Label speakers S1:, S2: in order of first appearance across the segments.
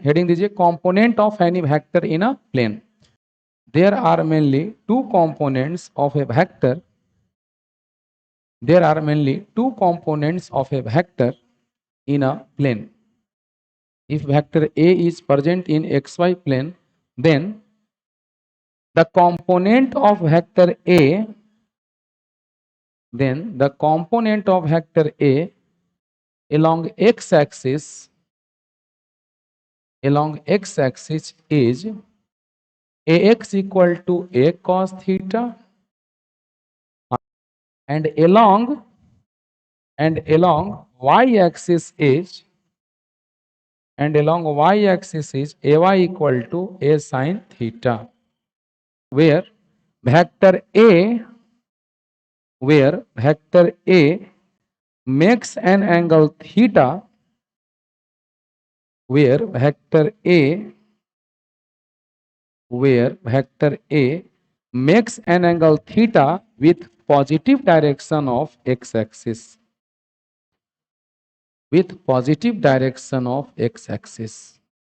S1: Heading दीजिए component of any vector in a plane. There are mainly two components of a vector. There are mainly two components of a vector in a plane. If vector A is present in xy plane, then the component of vector A, along x-axis is ax equal to a cos theta, and along y-axis is ay equal to a sin theta, where vector A makes an angle theta, where vector A makes an angle theta with positive direction of x-axis.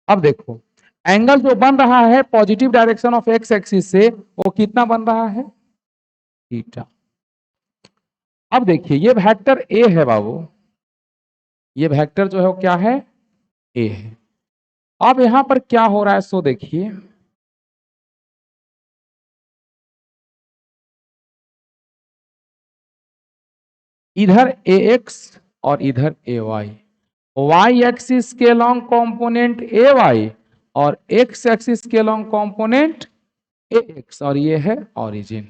S1: अब देखो angle जो बन रहा है positive direction of x axis से, वो कितना बन रहा है? थीटा। अब देखिए ये वेक्टर ए है बाबू, ये वेक्टर जो है वो क्या है? ए है। अब यहां पर क्या हो रहा है सो देखिए, इधर ए एक्स और इधर ए वाई, वाई एक्सिस के लॉन्ग कंपोनेंट ए वाई और एक्स एक्सिस के लॉन्ग कंपोनेंट ए एक्स, और ये है ओरिजिन।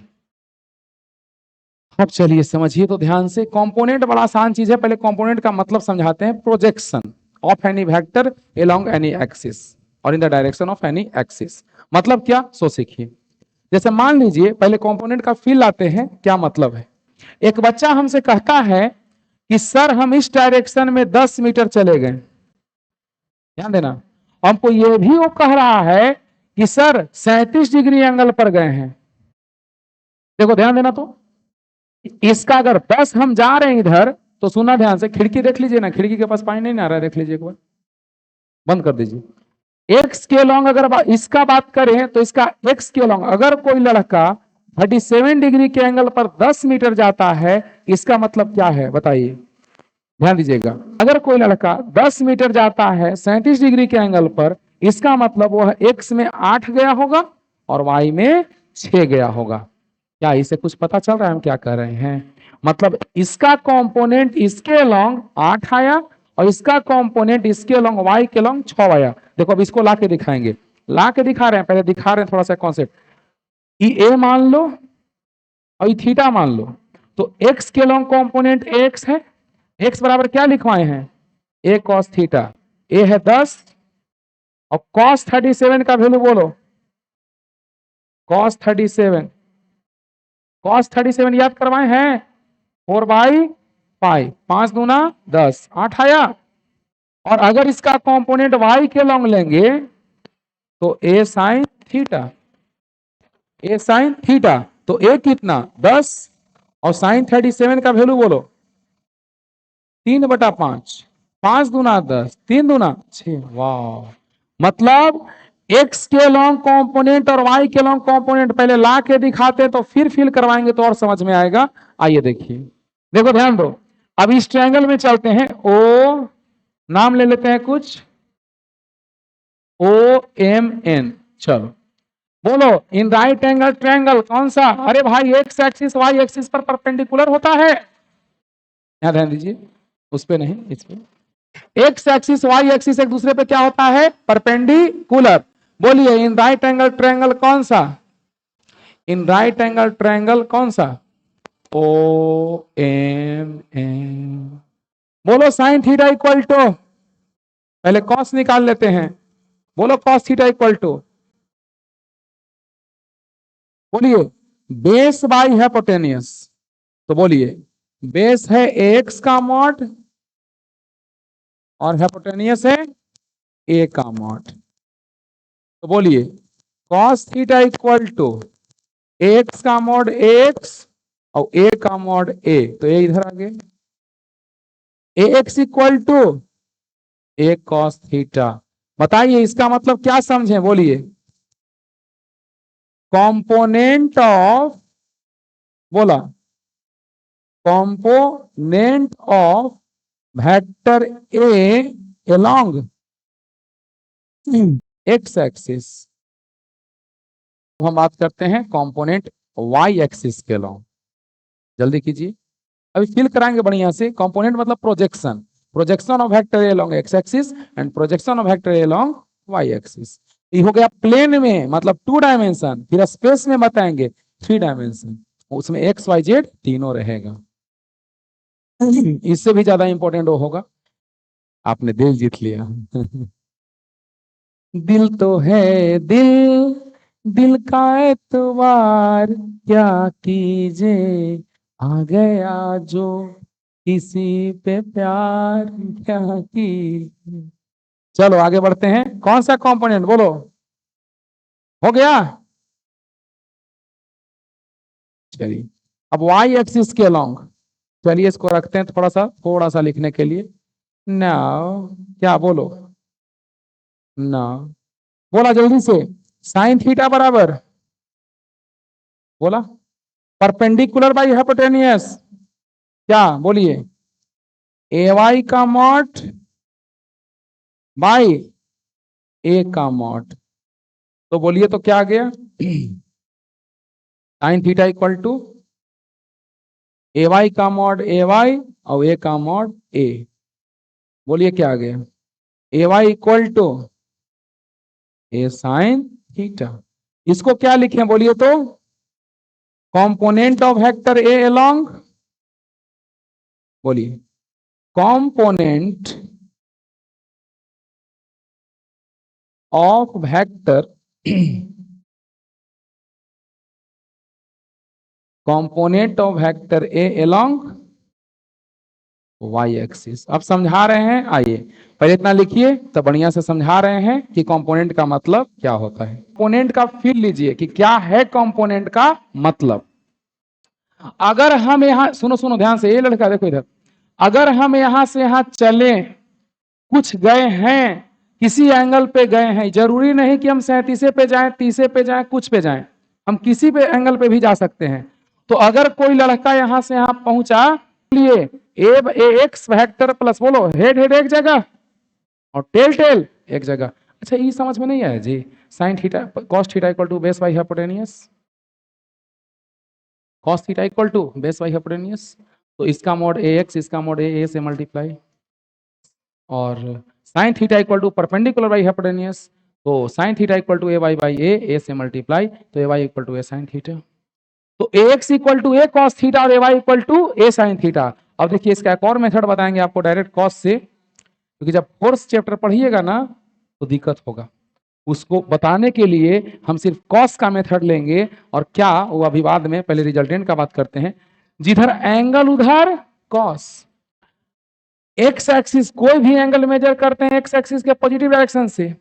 S1: अब चलिए समझिए तो ध्यान से, कंपोनेंट बड़ा आसान चीज है, पहले कंपोनेंट का मतलब समझाते हैं। Projection of any vector along any axis और in the direction of any axis, मतलब क्या सो सीखिए। जैसे मान लीजिए पहले कंपोनेंट का फील लाते हैं, क्या मतलब है। एक बच्चा हमसे कहता है कि सर हम इस डायरेक्शन में 10 मीटर चले गए, ध्यान देना, हमको यह भी वो कह रहा है कि सर 37 डिग्री एंगल पर गए हैं। देखो ध्यान देना, तो इसका अगर 10 हम जा रहे हैं इधर, तो सुना ध्यान से, खिड़की देख लीजिए ना, खिड़की के पास पानी नहीं आ रहा है, देख लीजिए एक बार, बंद कर दीजिए। एक्स के लॉन्ग अगर इसका बात करें तो इसका एक्स के लॉन्ग, अगर कोई लड़का 37 डिग्री के एंगल पर 10 मीटर जाता है, इसका मतलब क्या है बताइए, ध्यान दीजिएगा। अगर कोई लड़का 10 मीटर जाता है 37 डिग्री के एंगल पर, इसका मतलब वह एक्स में 8 गया होगा और वाई में 6 गया होगा। क्या इसे कुछ पता चल रहा है हम क्या कर रहे हैं? मतलब इसका कंपोनेंट इसके लॉन्ग 8 आया और इसका कंपोनेंट इसके लॉन्ग वाई के लॉन्ग 6 आया। देखो अब इसको ला के दिखाएंगे, ला के दिखा रहे हैं, पहले दिखा रहे हैं थोड़ा सा कॉन्सेप्ट। ए मान लो और ये थीटा मान लो, तो एक्स के लॉन्ग कंपोनेंट एक्स है, एक्स बराबर क्या लिखवाए हैं? ए कॉस थीटा। ए है 10 और कॉस 37 का वैल्यू बोलो, कॉस 37, कॉस 37 याद करवाए हैं, 4/5, 5 दूना 10, 8 आया। और अगर इसका कंपोनेंट y के लॉन्ग लेंगे तो a sine theta, a sign theta, तो a कितना 10 और साइन 37 का वैल्यू बोलो 3/5, 5 दूना 10, 3 दूना 6। वाह, मतलब x के लॉन्ग कंपोनेंट और y के लॉन्ग कंपोनेंट पहले ला के दिखाते तो फिर फिल करवाएंगे तो और समझ में आएगा। आइए देखिए, देखो ध्यान दो, अब इस ट्रायंगल में चलते हैं। ओ नाम ले लेते हैं कुछ, OMN, चलो बोलो इन राइट एंगल ट्रायंगल कौन सा? अरे भाई एक्स एक्सिस वाई एक्सिस पर परपेंडिकुलर होता है, यहां ध्यान दीजिए, उस पे नहीं, इस पे। एक्स एक्सिस वाई एक्सिस एक दूसरे पे क्या होता है? परपेंडिकुलर। बोलिए इन राइट एंगल ट्रायंगल कौन सा? इन राइट एंगल ट्रायंगल कौन सा? OMN। बोलो साइन थीटा इक्वल टू, पहले कॉस निकाल लेते हैं, बोलो कॉस थीटा इक्वल टू, बोलिए बेस बाई हाइपोटेन्यूस। तो बोलिए बेस है एक्स का मॉड और हाइपोटेन्यूस है ए का मॉड। तो बोलिए cos theta equal to x का मॉड एक्स और ए का मॉड ए, तो ए इधर आ गए, A X equal to A cos theta, बताइए इसका मतलब क्या समझे, बोलिए। कंपोनेंट ऑफ, बोला, component of vector A along X axis. हम बात करते हैं कंपोनेंट वाई एक्सिस के अलोंग। जल्दी कीजिए, अभी फिल कराएंगे बढ़िया से। कंपोनेंट मतलब projection, projection of vector A along X axis and projection of vector A along Y axis. ये हो गया प्लेन में, मतलब 2 डायमेंशन। फिर स्पेस में बताएंगे 3 डायमेंशन, उसमें एक्स वाई जेड तीनों रहेगा। इससे भी ज्यादा इंपॉर्टेंट वो होगा, आपने दिल जीत लिया। दिल तो है दिल, दिल का एतबार क्या कीजिए, आ गया जो किसी पे प्यार क्या की। चलो आगे बढ़ते हैं, कौन सा कंपोनेंट बोलो, हो गया। चलिए अब वाई एक्सिस के अलोंग, चलिए इसको रखते हैं थोड़ा सा लिखने के लिए। नाउ क्या बोलो, ना, बोला जल्दी से। साइन थीटा बराबर, बोला, परपेंडिकुलर बाई हाइपोटेनियस, क्या बोलिए, ए वाई का मॉड बाई ए का मॉड। तो बोलिए तो क्या आ गया, sine theta equal to A Y का मॉड ए वाई और ए का मॉड ए। बोलिए क्या आ गया, A Y equal to A sine theta. इसको क्या लिखे बोलिए तो, component of vector A along, बोलिए, component of vector component of vector A along Y axis. अब समझा रहे हैं, आइए पहले इतना लिखिए तो बढ़िया से समझा रहे हैं कि कंपोनेंट का मतलब क्या होता है। कंपोनेंट का फील लीजिए कि क्या है कंपोनेंट का मतलब। अगर हम यहां सुनो सुनो ध्यान से, ये लड़का देखो इधर, अगर हम यहां से यहां चले, कुछ गए हैं, किसी एंगल पे गए हैं, जरूरी नहीं कि हम 37 पे जाएं, 30 पे जाएं, कुछ पे जाएं, हम किसी पे एंगल पे भी जा सकते हैं। तो अगर कोई लड़का यहां से यहां पहुंचा, लिए ए एक्स वेक्टर प्लस, बोलो, हेड हेड एक जगह और टेल टेल एक जगह। अच्छा ये समझ में नहीं आया जी, sine theta cos theta equal to base by hypotenuse, cos theta equal to base by hypotenuse. तो इसका मॉड ए एक्स, इसका मॉड ए से मल्टीप्लाई, और sine theta equal to perpendicular by hypotenuse, तो sine theta equal to A Y by A से multiply, तो A Y equal to A sine theta. तो A X equal to A cos theta और A Y equal to A sine theta. अब देखिए इसका एक और मेथड बताएंगे आपको डायरेक्ट कॉस से, क्योंकि जब फोर्थ चैप्टर पढ़िएगा ना तो दिक्कत होगा। उसको बताने के लिए हम सिर्फ कॉस का मेथड लेंगे, और क्या वो अभी बाद में, पहले रिजल्टेंट का बात करते हैं। जिधर एंगल उधर कॉस, एक्स एक्सिस कोई भी एंगल मेजर करते हैं एक्स एक्सिस के पॉजिटिव डायरेक्शन से,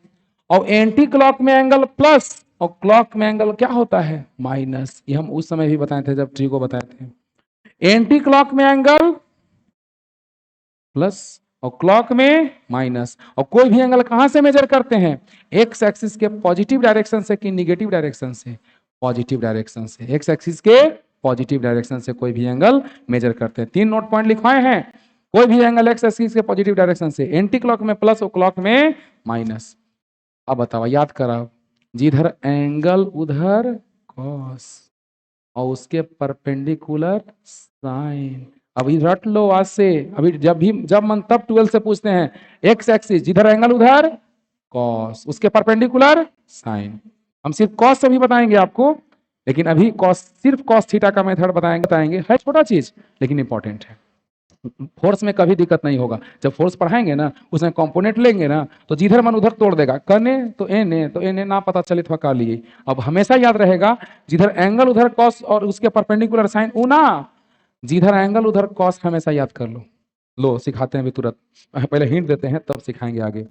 S1: और एंटी क्लॉक में एंगल प्लस और क्लॉक में एंगल क्या होता है माइनस। ये हम उस समय भी बताए थे जब ट्री को बताए थे। एंटी क्लॉक में एंगल प्लस और क्लॉक में माइनस। और कोई भी एंगल कहां से मेजर करते हैं, एक्स एक्सिस के पॉजिटिव डायरेक्शन से कि निगेटिव डायरेक्शन से, पॉजिटिव डायरेक्शन से। एक्स एक्सिस के पॉजिटिव डायरेक्शन से कोई भी एंगल मेजर करते हैं। 3 नोट पॉइंट लिखवाए हैं, कोई भी एंगल एक्स एक्सिस के पॉजिटिव डायरेक्शन से, एंटी क्लॉक में प्लस और क्लॉक में माइनस। अब बताओ, याद करा, जिधर एंगल उधर कॉस और उसके परपेंडिकुलर साइन। अभी रट लो आज से, अभी जब मन तब 12 से पूछते हैं, एक्स एक्सिस जिधर एंगल उधर कॉस, उसके परपेंडिकुलर साइन। हम सिर्फ कॉस से भी बताएंगे आपको, लेकिन अभी कॉस, सिर्फ कॉस थीटा का मेथड बताएंगे। है छोटा चीज लेकिन इंपॉर्टेंट है। फोर्स में कभी दिक्कत नहीं होगा, जब फोर्स पढ़ाएंगे ना उसमें कंपोनेंट लेंगे ना तो जिधर मन उधर तोड़ देगा, कने तो एने तो एने ना पता चले तो का लिए। अब हमेशा याद रहेगा, जिधर एंगल उधर कॉस और उसके परपेंडिकुलर साइन ऊना, जिधर एंगल उधर कॉस, हमेशा याद कर लो। लो सिखाते हैं भी तुरंत, पहले हिंट देते हैं तब सिखाएंगे आगे।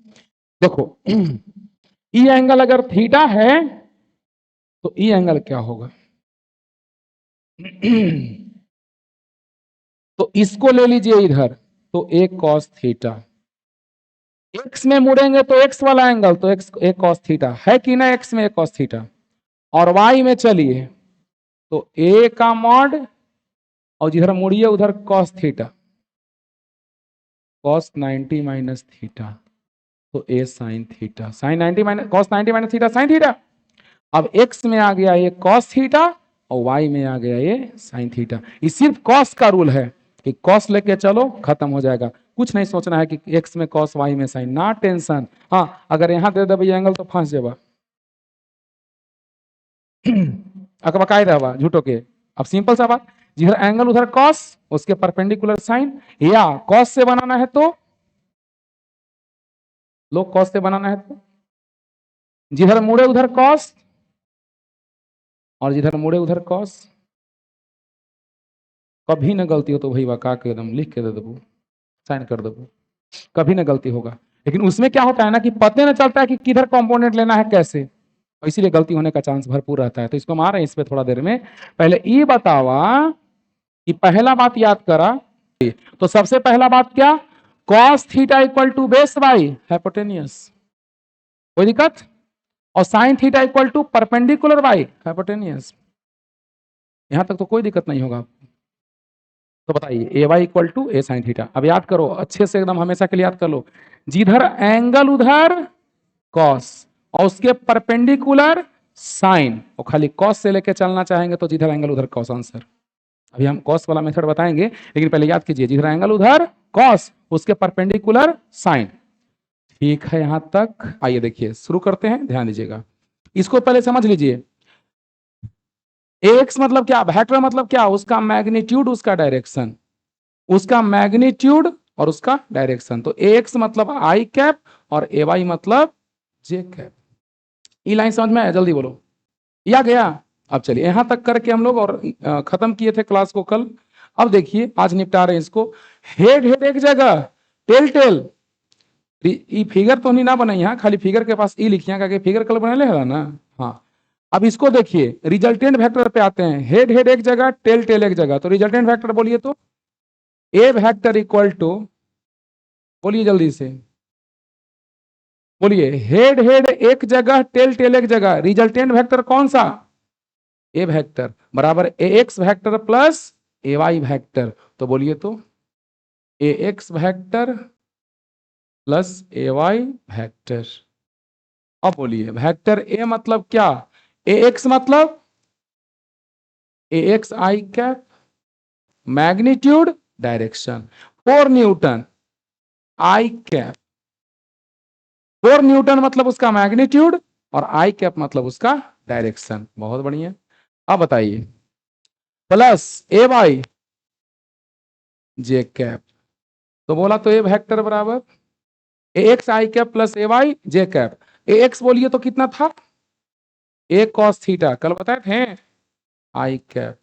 S1: देखो ई एंगल अगर थीटा है तो ई एंगल क्या होगा, तो इसको ले लीजिए इधर, तो एक कॉस थीटा, एक्स में मुड़ेंगे तो एक्स वाला एंगल तो एक्स एक कॉस थीटा है कि ना, एक्स में एक कॉस थीटा, और वाई में चलिए तो ए का मॉड और जिधर मुड़िए उधर cos theta, cos 90 minus theta, तो A sine theta, sine 90 minus cos 90 minus theta sine theta. अब एक्स में आ गया ये कॉस थीटा और वाई में आ गया ये साइन थीटा। ये सिर्फ कॉस का रूल है कि कॉस लेके चलो खत्म हो जाएगा, कुछ नहीं सोचना है कि एक्स में कॉस वाई में साइन, ना टेंशन। हाँ अगर यहां दे दे एंगल तो फंस जाएगा अकबकाई रहा झूठो के। अब सिंपल सा बात, जिधर एंगल उधर कॉस उसके परपेंडिकुलर साइन, या कॉस से बनाना है तो लोग कॉस से बनाना है तो जिधर मुड़े उधर कॉस और जिधर मुड़े उधर कॉस। कभी ना गलती हो तो भाई का के एकदम लिख के दे देबू, साइन कर देबू, कभी ना गलती होगा। लेकिन उसमें क्या होता है ना कि पता ना चलता है कि किधर कंपोनेंट लेना है कैसे, इसीलिए गलती होने का चांस भरपूर रहता है। तो इसको हम आ रहे हैं इस पे थोड़ा देर में। पहले ये बतावा कि पहला बात याद करा, तो सबसे पहला बात क्या, cos theta equal to base by hypotenuse, कोई दिक्कत, और sine theta equal to perpendicular by hypotenuse, यहां तक तो कोई दिक्कत नहीं होगा। तो बताइए A Y equal to A sine theta. अब याद करो अच्छे से एकदम हमेशा के लिए याद कर लो, जिधर एंगल उधर कॉस और उसके परपेंडिकुलर साइन, और खाली कॉस से लेके चलना चाहेंगे तो जिधर एंगल उधर कॉस आंसर। अभी हम कॉस वाला मेथड बताएंगे, लेकिन पहले याद कीजिए जिधर एंगल उधर कॉस उसके परपेंडिकुलर साइन। ठीक है यहां तक, आइए देखिए शुरू करते हैं, ध्यान दीजिएगा। इसको पहले समझ लीजिए, एक्स मतलब क्या, वेक्टर मतलब क्या, उसका मैग्नीट्यूड उसका डायरेक्शन, उसका मैग्नीट्यूड और उसका डायरेक्शन। तो एक्स मतलब आई कैप और ए वाई मतलब जे कैप। ये लाइन समझ में आया, जल्दी बोलो, या गया। अब चलिए यहां तक करके हम लोग और खत्म किए थे क्लास को कल। अब देखिए आज निपटा रहे हैं इसको। हेड हेड एक जगह, टेल टेल, ई फिगर तो नहीं ना बनाई, यहाँ खाली फिगर के पास ई लिखिए क्या फिगर कल बना ले ना। हाँ अब इसको देखिए रिजल्टेंट वेक्टर पे आते हैं, हेड हेड एक जगह टेल टेल एक जगह, तो रिजल्टेंट वेक्टर बोलिए तो ए वेक्टर इक्वल टू, बोलिए जल्दी से बोलिए, हेड हेड एक जगह टेल टेल एक जगह, रिजल्टेंट वेक्टर कौन सा, ए वेक्टर बराबर ए एक्स वेक्टर प्लस ए वाई वेक्टर। तो बोलिए तो A x vector plus A Y vector. अब बोलिए वेक्टर ए मतलब क्या, ए एक्स मतलब ए एक्स आई कैप, मैग्नीट्यूड डायरेक्शन, 4 न्यूटन आई कैप, 4 न्यूटन मतलब उसका मैग्नीट्यूड और आई कैप मतलब उसका डायरेक्शन। बहुत बढ़िया। अब बताइए plus A by J cap, तो बोला तो ए वेक्टर बराबर ए एक्स आई कैप प्लस ए वाई जे कैप। ए एक्स बोलिए तो कितना था, ए कॉस थीटा, कल बताए थे, आई कैप,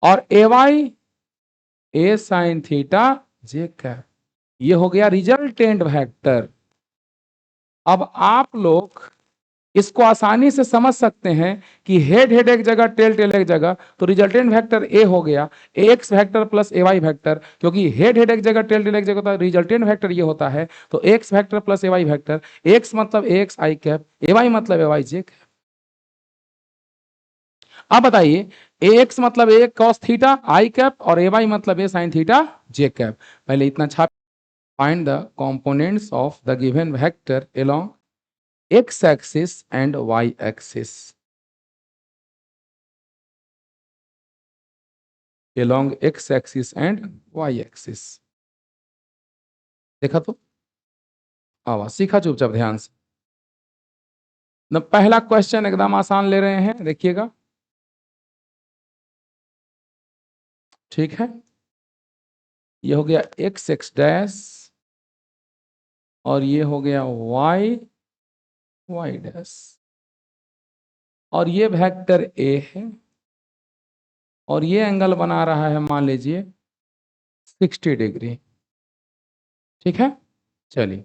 S1: और A Y A sine theta J cap. ये हो गया रिजल्टेंट वेक्टर। अब आप लोग इसको आसानी से समझ सकते हैं कि हेड हेड एक जगह टेल टेल एक जगह, तो रिजल्टेंट वेक्टर ए हो गया ए एक्स वेक्टर प्लस ए वाई वेक्टर, क्योंकि हेड हेड एक जगह टेल टेल एक जगह, तो रिजल्टेंट वेक्टर ये होता है। तो एक्स वेक्टर प्लस ए वाई वेक्टर, एक्स मतलब ए एक्स आई कैप, ए वाई मतलब ए वाई जे कैप। अब बताइए ए एक्स मतलब ए कॉस थीटा आई कैप और ए वाई मतलब ए साइन थीटा जे कैप। पहले इतना छाप, find the components of the given vector along x axis and y axis, along x axis and y axis। देखा तो आवाज सीखा चुपचाप ध्यान से न। पहला क्वेश्चन एकदम आसान ले रहे हैं, देखिएगा ठीक है। ये हो गया x x डैश और ये हो गया y y डैश, और ये वेक्टर a है और ये एंगल बना रहा है मान लीजिए 60 डिग्री। ठीक है, चलिए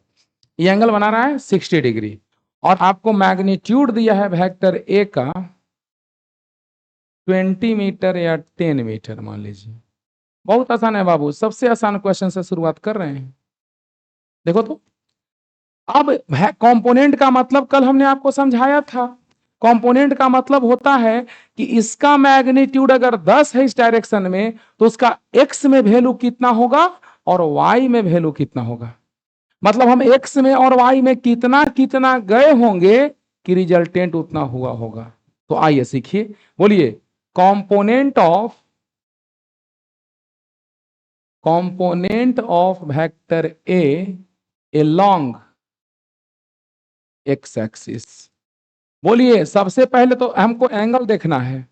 S1: ये एंगल बना रहा है 60 डिग्री और आपको मैग्नीट्यूड दिया है वेक्टर ए का 20 मीटर या 10 मीटर मान लीजिए। बहुत आसान है बाबू, सबसे आसान क्वेश्चन से शुरुआत कर रहे हैं। देखो तो अब कंपोनेंट का मतलब कल हमने आपको समझाया था, कंपोनेंट का मतलब होता है कि इसका मैग्नीट्यूड अगर 10 है इस डायरेक्शन में, तो उसका एक्स में वैल्यू कितना होगा और वाई में वैल्यू कितना होगा। मतलब हम एक्स में और वाई में कितना कितना गए होंगे कि रिजल्टेंट उतना हुआ होगा। तो आइए सीखिए, बोलिए component of vector A along x axis. बोलिए सबसे पहले तो हमको एंगल देखना है,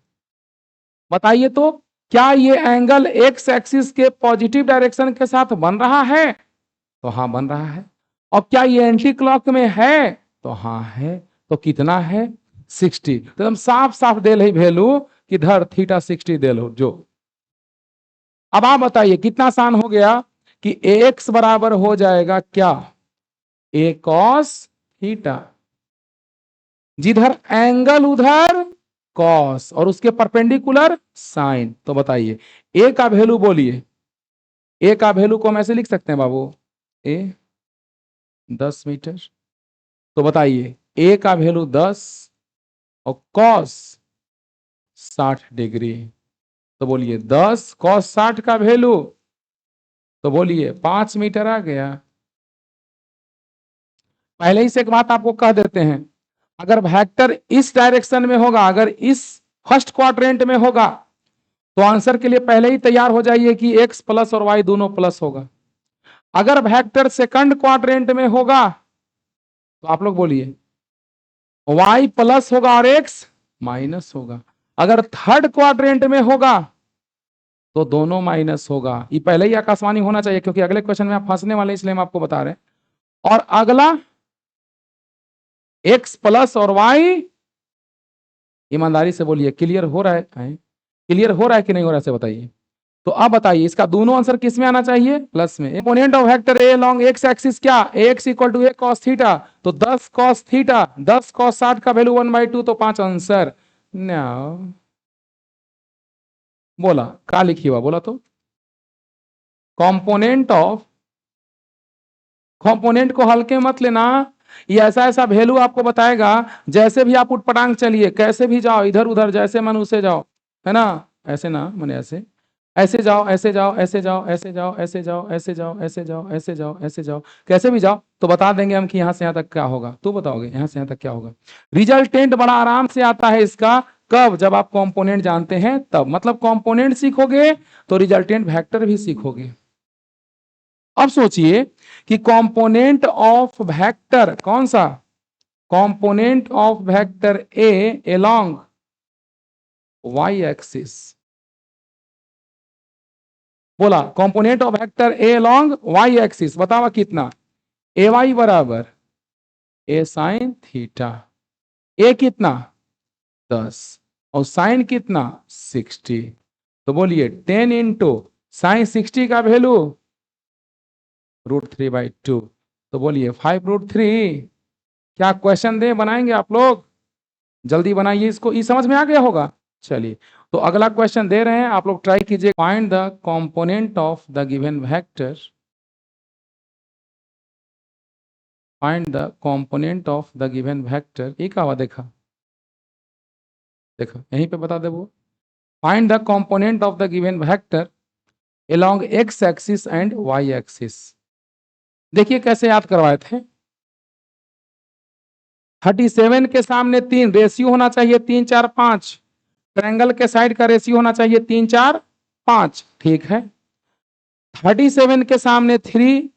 S1: बताइए तो क्या ये एंगल एक्स एक्सिस के पॉजिटिव डायरेक्शन के साथ बन रहा है? तो हाँ बन रहा है। और क्या ये एंटी क्लॉक में है? तो हाँ है। तो कितना है? 60। तो एकदम साफ साफ दे ली वैल्यू कि धर थीटा 60 दे लो जो। अब आप बताइए कितना आसान हो गया कि एक्स बराबर हो जाएगा क्या? ए कॉस थीटा, जिधर एंगल उधर कॉस और उसके परपेंडिकुलर साइन। तो बताइए ए का वैल्यू बोलिए, ए का वैल्यू को हम ऐसे लिख सकते हैं बाबू, ए 10 मीटर। तो बताइए ए का वैल्यू 10 और कॉस 60 डिग्री। तो बोलिए 10 कॉस 60 का वैल्यू, तो बोलिए 5 मीटर आ गया। पहले ही से एक बात आपको कह देते हैं, अगर वेक्टर इस डायरेक्शन में होगा, अगर इस फर्स्ट क्वाड्रेंट में होगा, तो आंसर के लिए पहले ही तैयार हो जाइए कि एक्स प्लस और वाई दोनों प्लस होगा। अगर वेक्टर सेकंड क्वाड्रेंट में होगा, तो आप लोग बोलिए वाई प्लस होगा और एक्स माइनस होगा। अगर थर्ड क्वाड्रेंट में होगा, तो दोनों माइनस होगा। ये पहले ही आकाशवाणी होना चाहिए, क्योंकि अगले क्वेश्चन में आप फंसने वाले, इसलिए हम आपको बता रहे हैं। और अगला एक्स प्लस और वाई, ईमानदारी से बोलिए क्लियर हो रहा है? क्लियर हो रहा है कि नहीं हो रहा है से बताइए। तो अब बताइए इसका दोनों आंसर किस में आना चाहिए? प्लस में। Component of vector A along X axis क्या? X equal to A cos theta. तो 10 कॉस थीटा, 10 कॉस 60 का वैल्यू 1/2, तो 5 आंसर। नाउ बोला क्या लिखिए हुआ, बोला तो कंपोनेंट ऑफ, कंपोनेंट को हल्के मत लेना। ये ऐसा ऐसा वैल्यू आपको बताएगा, जैसे भी आप उठपटांग चलिए, कैसे भी जाओ, इधर उधर जैसे मन उसे जाओ, है ना? ऐसे ना मने ऐसे, ऐसे जाओ, ऐसे जाओ, ऐसे जाओ, ऐसे जाओ, ऐसे जाओ, ऐसे जाओ, ऐसे जाओ, ऐसे जाओ, ऐसे जाओ, कैसे भी जाओ, तो बता देंगे हम कि यहां से यहां तक क्या होगा। तू बताओगे यहां से यहां तक क्या होगा। रिजल्टेंट बड़ा आराम से आता है इसका, कब? जब आप कंपोनेंट जानते हैं तब। मतलब कंपोनेंट सीखोगे तो रिजल्टेंट वेक्टर भी सीखोगे। अब सोचिए कि कंपोनेंट ऑफ वेक्टर कौन सा? Component of vector A along Y axis. बोला component of vector A along Y axis, बतावा कितना? ए वाई बराबर ए साइन थीटा। ए कितना? 10 और साइन कितना? 60। तो बोलिए 10 इंटू साइन 60 का वैल्यू √3/2। तो बोलिए 5√3। क्या क्वेश्चन दे बनाएंगे आप लोग? जल्दी बनाइए इसको, ये समझ में आ गया होगा। चलिए तो अगला क्वेश्चन दे रहे हैं, आप लोग ट्राई कीजिए। Find the component of the given vector, find the component of the given vector. ये क्या हुआ? देखा देखा यहीं पे बता दे वो। Find the component of the given vector along x axis and y axis. देखिए कैसे याद करवाए थे। 37 के सामने 3 रेशियो होना चाहिए 3 4 5। ट्रायंगल के साइड का रेशियो होना चाहिए 3 4 5, ठीक है। 37 के सामने 3,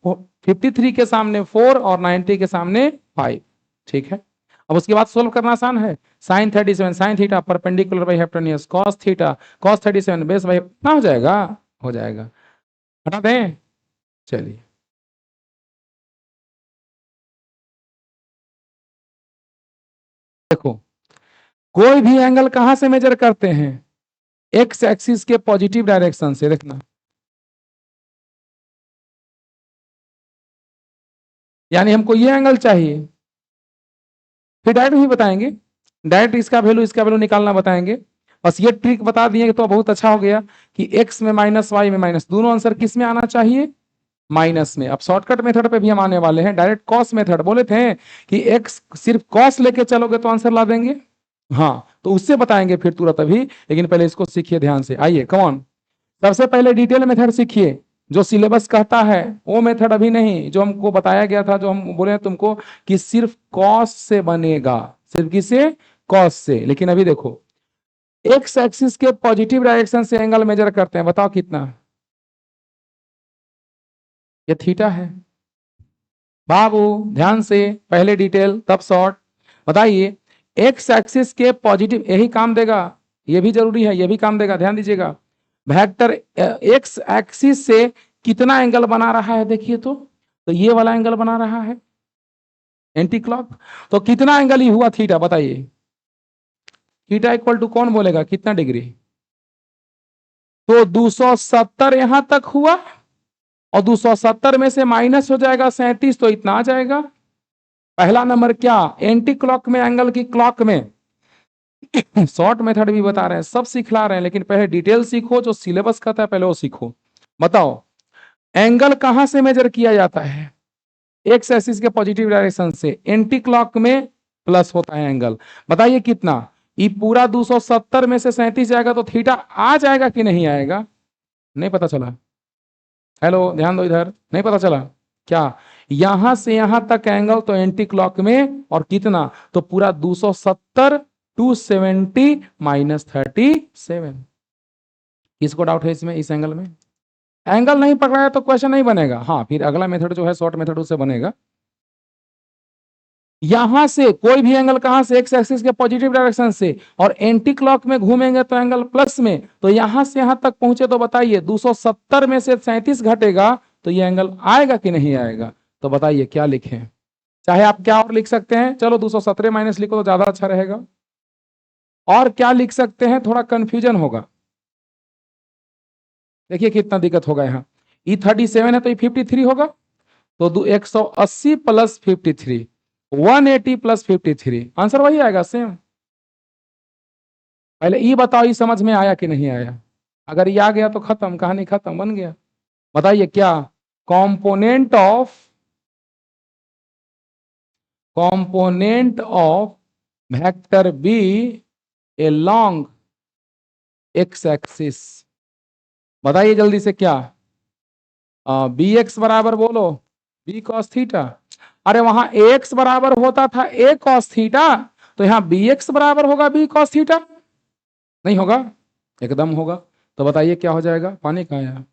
S1: 53 के सामने 4 और 90 के सामने 5, ठीक है। अब उसके बाद सोल्व करना आसान है। Sine 37 sine theta perpendicular by hypotenuse cos theta cos 37 base by, ना हो जाएगा, हो जाएगा। हटा दें, चलिए देखो, कोई भी एंगल कहां से मेजर करते हैं? एक्स एक्सिस के पॉजिटिव डायरेक्शन से। देखना, यानी हमको ये एंगल चाहिए, फिर डायरेक्ट भी बताएंगे, डायरेक्ट इसका वैल्यू निकालना बताएंगे। बस ये ट्रिक बता दिए तो बहुत अच्छा हो गया कि एक्स में माइनस वाई में माइनस, दोनों आंसर किस में आना चाहिए? माइनस में। अब शॉर्टकट मेथड पे भी हम आने वाले हैं, डायरेक्ट कॉस मेथड बोले थे कि एक्स सिर्फ कॉस लेके चलोगे तो आंसर ला देंगे। हाँ, तो उससे बताएंगे फिर तुरंत अभी, लेकिन पहले इसको सीखिए ध्यान से। आइए कौन, सबसे पहले डिटेल मेथड सीखिए, जो सिलेबस कहता है वो मेथड अभी नहीं, जो हमको बताया गया था, जो हम बोले तुमको कि सिर्फ कॉस से बनेगा, सिर्फ किससे, कॉस से। लेकिन अभी देखो, एक्स एक्सिस के पॉजिटिव डायरेक्शन से एंगल मेजर करते हैं, बताओ कितना, ये थीटा है। बाबू ध्यान से, पहले डिटेल तब शॉर्ट। बताइए, एक्स एक्सिस के पॉजिटिव, यही काम देगा, ये भी जरूरी है, ये भी काम देगा, ध्यान दीजिएगा। वेक्टर एक्स एक्सिस से कितना एंगल बना रहा है, देखिए तो ये वाला एंगल बना रहा है एंटी क्लॉक। तो कितना एंगल ही हुआ थीटा, बताइए। थीटा इक्वल टू कौन बोलेगा कितना डिग्री, तो 270 यहां तक हुआ, और 270 में से माइनस हो जाएगा 37, तो इतना आ जाएगा। पहला नंबर क्या, एंटी क्लॉक में एंगल की क्लॉक में। शॉर्ट मेथड भी बता रहे हैं, सब सिखला रहे हैं, लेकिन पहले डिटेल सीखो, जो सिलेबस कहता है पहले वो सीखो। बताओ, एंगल कहां से मेजर किया जाता है, एक्स एक्सिस के पॉजिटिव डायरेक्शन से, एंटी क्लॉक में प्लस होता है एंगल। बताइए कितना, ये पूरा 270 में से 37 जाएगा तो थीटा आ जाएगा कि नहीं आएगा, नहीं पता चला। हेलो ध्यान दो इधर, नहीं पता चला क्या, यहां से यहां तक एंगल तो एंटी क्लॉक में, और कितना, तो पूरा 270, 270 माइनस 37। किसको डाउट है इसमें, इस एंगल में, एंगल नहीं पकड़ा है तो क्वेश्चन नहीं बनेगा। हाँ, फिर अगला मेथड जो है शॉर्ट मेथड, उससे बनेगा। यहां से कोई भी एंगल, कहां से, एक्स एक्सिस के पॉजिटिव डायरेक्शन से, और एंटी क्लॉक में घूमेंगे तो एंगल प्लस में, तो यहां से यहां तक पहुंचे तो बताइए 270 में से 37 घटेगा तो ये एंगल आएगा कि नहीं आएगा। तो बताइए क्या लिखें, चाहे आप क्या और लिख सकते हैं, चलो 217 माइनस लिखो तो ज्यादा अच्छा रहेगा। और क्या लिख सकते हैं, थोड़ा कंफ्यूजन होगा, देखिए कितना दिक्कत होगा यहाँ। ई 37 है तो ये 53 होगा, तो 180 प्लस 53, 180 प्लस 53, आंसर वही आएगा सेम। पहले ये बताओ, ये समझ में आया कि नहीं आया, अगर ये आ गया तो खत्म, कहानी खत्म, बन गया। बताइए क्या, component of vector B along x axis, बताइए जल्दी से क्या, बी एक्स बराबर बोलो बी कॉस थीटा। अरे वहां एक्स बराबर होता था ए कॉस थीटा, तो यहां बी एक्स बराबर होगा बी कॉस थीटा, नहीं होगा, एकदम होगा। तो बताइए क्या हो जाएगा, पानी कहाँ है,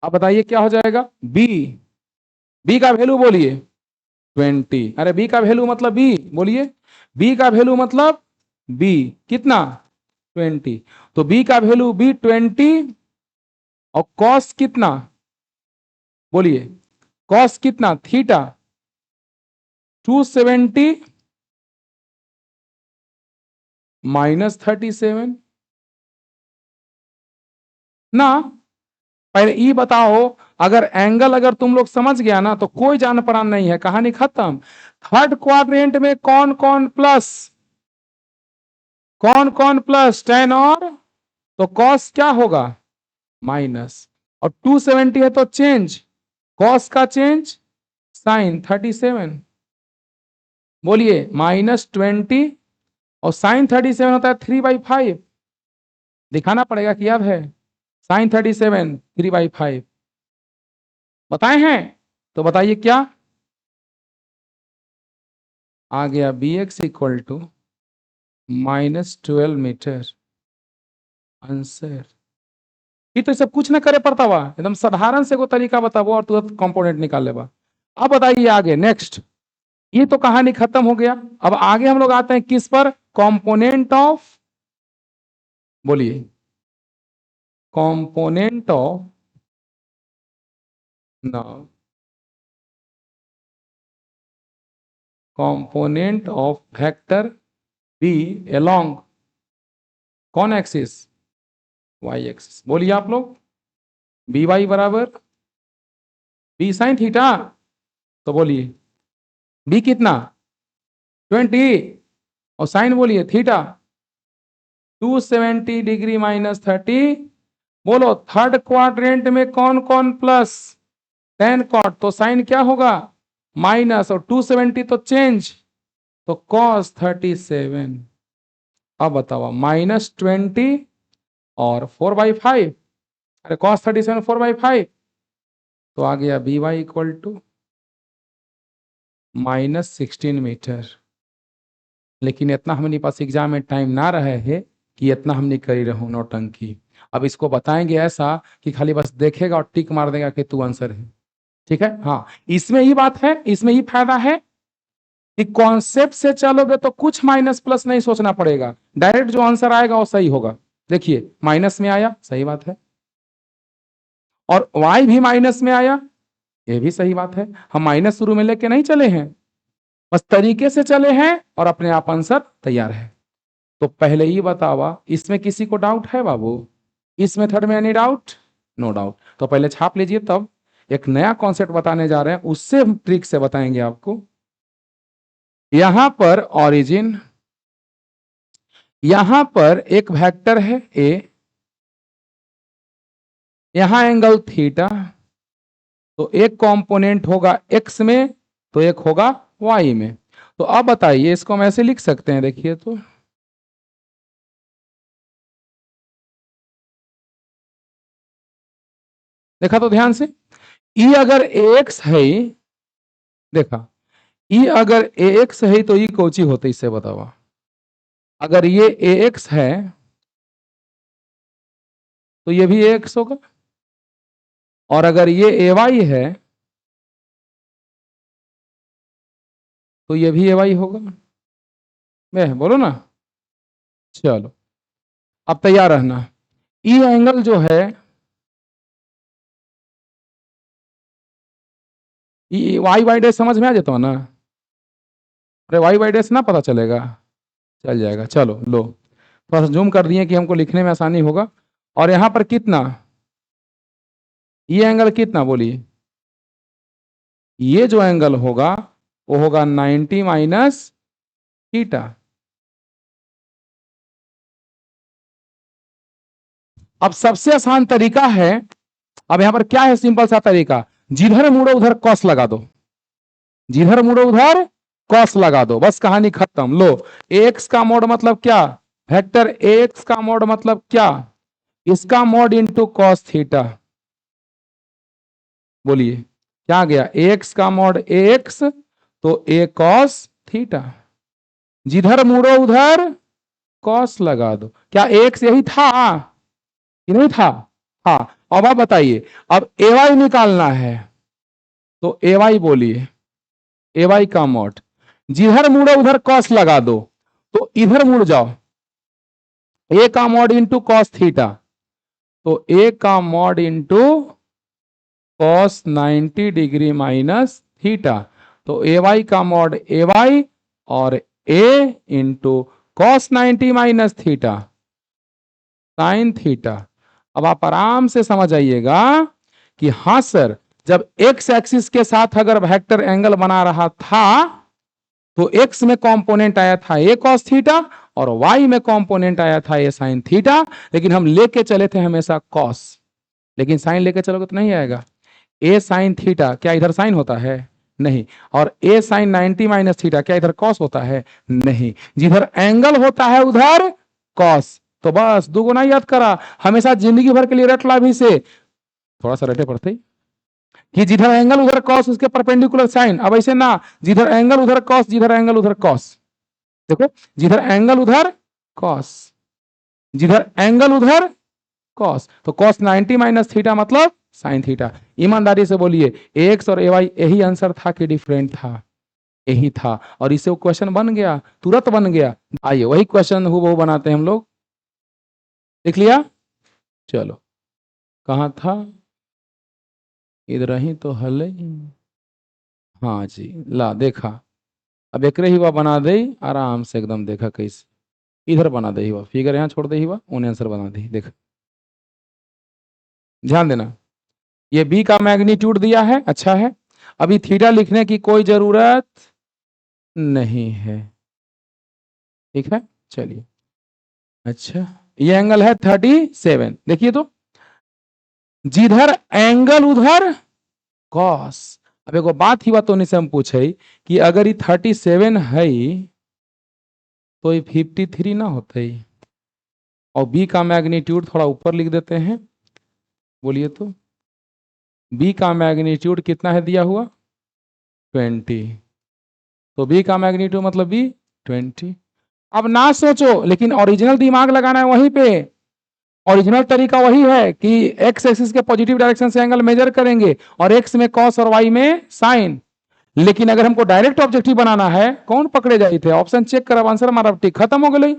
S1: अब बताइए क्या हो जाएगा, बी, बी का वैल्यू बोलिए 20, अरे बी का वैल्यू मतलब बी बोलिए, बी का वैल्यू मतलब बी कितना 20, तो बी का वैल्यू बी 20, और कॉस कितना बोलिए, कॉस कितना थीटा 270 माइनस 37 ना। पहले ये बताओ, अगर एंगल अगर तुम लोग समझ गया ना तो कोई जान परान नहीं है, कहानी खत्म। थर्ड क्वाड्रेंट में कौन कौन प्लस, कौन कौन प्लस, टेन, और तो कॉस क्या होगा माइनस, और 270 है तो चेंज, कॉस का चेंज साइन 37, बोलिए -20, और साइन 37 होता है 3/5, दिखाना पड़ेगा कि याद है, साइन 37 3/5 बताए हैं। तो बताइए क्या आ गया, B x equal to -12 metre, answer. ये तो सब कुछ ना करे पड़ता हुआ, एकदम साधारण से को तरीका बताओ और तुरंत कंपोनेंट निकाल लेगा। अब बताइए आगे नेक्स्ट, ये तो कहानी खत्म हो गया। अब आगे हम लोग आते हैं किस पर, कंपोनेंट ऑफ, बोलिए कंपोनेंट ऑफ, ना, component of vector B along कौन एक्सिस, वाई एक्सिस। बोलिए आप लोग, बी वाई बराबर बी साइन थीटा, तो बोलिए बी कितना 20, और साइन बोलिए थीटा 270 डिग्री माइनस 30। बोलो थर्ड क्वाड्रेंट में कौन कौन प्लस, टेन कॉट, तो साइन क्या होगा माइनस, और 270 तो चेंज, तो कॉस 37। अब बताओ -20 और 4/5, अरे कॉस 37 4/5, तो आ गया B y equal to -16 metre. लेकिन इतना हमने पास एग्जाम में टाइम ना रहे है कि इतना हमने करी रहूं नौटंकी। अब इसको बताएंगे ऐसा कि खाली बस देखेगा और टिक मार देगा कि तू आंसर है। ठीक है, हाँ, इसमें ही बात है, इसमें ही फायदा है कि कॉन्सेप्ट से चलोगे तो कुछ माइनस प्लस नहीं सोचना पड़ेगा, डायरेक्ट जो आंसर आएगा वो सही होगा। देखिए माइनस में आया, सही बात है, और y भी माइनस में आया, ये भी सही बात है। हम माइनस शुरू में लेके नहीं चले हैं, बस तरीके से चले हैं और अपने आप आंसर तैयार है। तो पहले ही बतावा, इसमें किसी को डाउट है बाबू? इस मेथड में एनी डाउट? No doubt. तो पहले छाप लीजिए, तब एक नया कॉन्सेप्ट बताने जा रहे हैं, उससे हम ट्रिक से बताएंगे आपको। यहां पर ओरिजिन, यहां पर एक वेक्टर है ए, यहां एंगल थीटा, तो एक कंपोनेंट होगा एक्स में तो एक होगा वाई में। तो अब बताइए, इसको हम ऐसे लिख सकते हैं, देखिए तो देखा तो ध्यान से, ई अगर एक्स है, देखा ई अगर एक्स है तो ई कोची होते, इससे बताओ। अगर ये एक्स है तो ये भी एक्स होगा, और अगर ये ए वाई है तो ये भी ए वाई होगा। मैं बोलो ना, चलो अब तैयार रहना। ई एंगल जो है, वाई बाई डैश समझ में आ जाता हो ना? अरे वाई बाई डैश ना पता चलेगा? चल जाएगा, चलो लो, थोड़ा सा जूम कर दिए कि हमको लिखने में आसानी होगा। और यहां पर कितना, ये एंगल कितना बोलिए? ये जो एंगल होगा वो होगा 90 माइनस थीटा। अब सबसे आसान तरीका है, अब यहां पर क्या है, सिंपल सा तरीका, जिधर मुड़ो उधर कॉस लगा दो, जिधर मुड़ो उधर कॉस लगा दो, बस कहानी खत्म। लो, एक्स का मोड मतलब क्या, वेक्टर एक्स का मोड मतलब क्या, इसका मोड इंटू कॉस थीटा। बोलिए क्या आ गया, एक्स का मोड एक्स तो ए कॉस थीटा, जिधर मुड़ो उधर कॉस लगा दो। क्या एक्स यही था कि नहीं था? हाँ। अब आप बताइए, अब ए वाई निकालना है, तो ए वाई बोलिए, ए वाई का मोड, जिधर मुड़ो उधर कॉस लगा दो, तो इधर मुड़ जाओ, ए का मॉड इंटू कॉस थीटा, तो ए का mod into cos 90 degree minus theta, तो ए वाई का मॉड ए वाई और A into cos 90 minus theta sine theta. अब आप आराम से समझ आइएगा कि हाँ सर, जब एक्स एक्सिस के साथ अगर वेक्टर एंगल बना रहा था तो एक्स में कंपोनेंट आया था ए कॉस थीटा और वाई में कंपोनेंट आया था ए साइन थीटा, लेकिन हम लेके चले थे हमेशा कॉस, लेकिन साइन लेके चलोगे तो नहीं आएगा। ए साइन थीटा, क्या इधर साइन होता है? नहीं। और ए साइन 90 माइनस थीटा, क्या इधर कॉस होता है? नहीं। जिधर एंगल होता है उधर कॉस, तो बस दुगुना याद करा, हमेशा जिंदगी भर के लिए रट ला भी से, थोड़ा सा रटे पड़ते कि जिधर एंगल उधर कॉस उसके परपेंडिकुलर साइन। अब ऐसे ना, जिधर एंगल उधर कॉस, जिधर एंगल उधर कॉस, देखो जिधर एंगल उधर कॉस, जिधर एंगल उधर कॉस, तो कॉस 90 माइनस थीटा मतलब साइन थीटा। ईमानदारी से बोलिए, एक्स और ए वाई यही आंसर था कि डिफरेंट था? यही था, और इससे वो क्वेश्चन बन गया, तुरंत बन गया। आइए वही क्वेश्चन हूबहू बनाते हैं हम लोग, देख लिया, चलो कहाँ था, इधर ही तो हल, हाँ जी, ला देखा। अब एक ही हुआ बना दे आराम से एकदम, देखा कैसे इधर बना दे हुआ, फिगर यहाँ छोड़ दे हुआ, उन्हें आंसर बना दे, देख ध्यान देना। ये बी का मैग्नीट्यूड दिया है, अच्छा है, अभी थीटा लिखने की कोई जरूरत नहीं है, ठीक है, चलिए। अच्छा, ये एंगल है 37, देखिए तो, जिधर एंगल उधर कॉस। अब एगो बात ही बात से हम पूछे कि अगर ये 37 है तो ये 53 ना होते। और बी का मैग्नीट्यूड थोड़ा ऊपर लिख देते हैं, बोलिए तो बी का मैग्नीट्यूड कितना है दिया हुआ 20, तो बी का मैग्नीट्यूड मतलब बी 20। अब ना सोचो, लेकिन ओरिजिनल दिमाग लगाना है वहीं पे। ओरिजिनल तरीका वही है कि एक्स एक्सिस के पॉजिटिव डायरेक्शन से एंगल मेजर करेंगे और एक्स में कॉस और वाई में साइन। लेकिन अगर हमको डायरेक्ट ऑब्जेक्टिव बनाना है, कौन पकड़े जाए थे, ऑप्शन चेक करब, आंसर मारब, टिक, खत्म हो गई,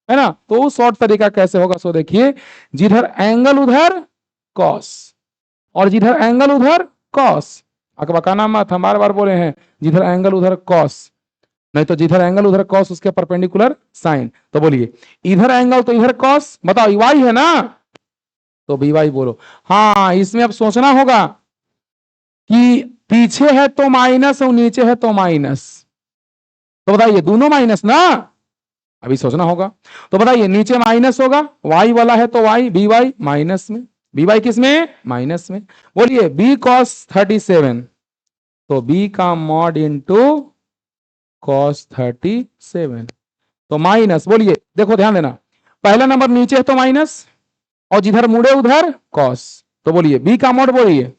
S1: है ना। तो शॉर्ट तरीका कैसे होगा, सो देखिए, जिधर एंगल उधर कॉस और जिधर एंगल उधर कॉस। अकबकाना मत, हम बार बार बोले हैं जिधर एंगल उधर कॉस, नहीं तो जिधर एंगल उधर कॉस उसके परपेंडिकुलर साइन। तो बोलिए इधर एंगल तो इधर कॉस, बताओ वाई है ना, तो बी वाई बोलो। हाँ, इसमें अब सोचना होगा कि पीछे है तो माइनस और नीचे है तो माइनस, तो बताइए दोनों माइनस ना, अभी सोचना होगा। तो बताइए नीचे माइनस होगा, वाई वाला है तो वाई, बी वाई माइनस में, बी वाई किस में, माइनस में। बोलिए बी कॉस 37, तो बी का मॉड इंटू कॉस 37, तो माइनस, बोलिए देखो ध्यान देना, पहला नंबर नीचे है तो माइनस और जिधर मुड़े उधर कॉस, तो बोलिए बी का मॉड बोलिए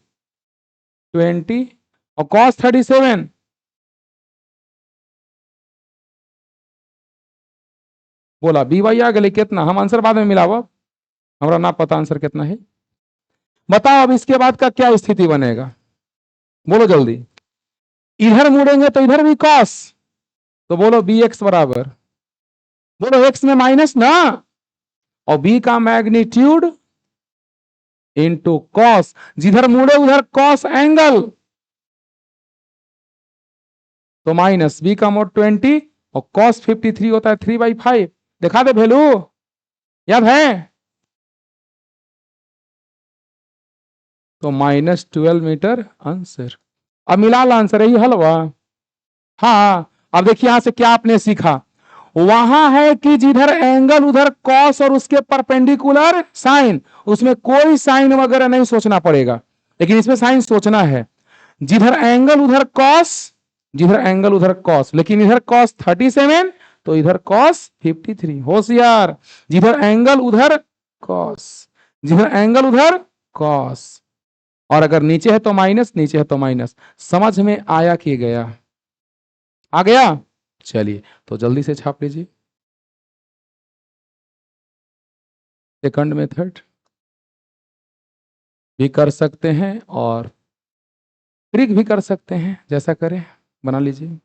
S1: 20 और कॉस 37, बोला बी वाई आ गए कितना, हम आंसर बाद में मिलाओ, हमारा ना पता आंसर कितना है। बताओ अब इसके बाद का क्या स्थिति बनेगा, बोलो जल्दी। इधर मुड़ेंगे तो इधर भी कॉस, तो बोलो बी एक्स बराबर, बोलो एक्स में माइनस ना, और बी का मैग्नीट्यूड इंटू कॉस, जिधर मुड़े उधर कॉस एंगल, तो माइनस, बी का मोड 20 और कॉस 53 होता है 3/5। दिखा दे वैल्यू, याद है, तो -12 मीटर आंसर। अब मिला ला आंसर, यही हल हुआ। हाँ, अब देखिए यहां से क्या आपने सीखा, वहां है कि जिधर एंगल उधर कॉस और उसके परपेंडिकुलर साइन, उसमें कोई साइन वगैरह नहीं सोचना पड़ेगा, लेकिन इसमें साइन सोचना है। जिधर एंगल उधर कॉस, जिधर एंगल उधर कॉस, लेकिन इधर कॉस 37 तो इधर कॉस 53, होशियार। जिधर एंगल उधर कॉस, जिधर एंगल उधर कॉस, और अगर नीचे है तो माइनस, नीचे है तो माइनस। समझ में आया कि गया, आ गया, चलिए तो जल्दी से छाप लीजिए। सेकंड मेथड भी कर सकते हैं और ट्रिक भी कर सकते हैं, जैसा करें बना लीजिए।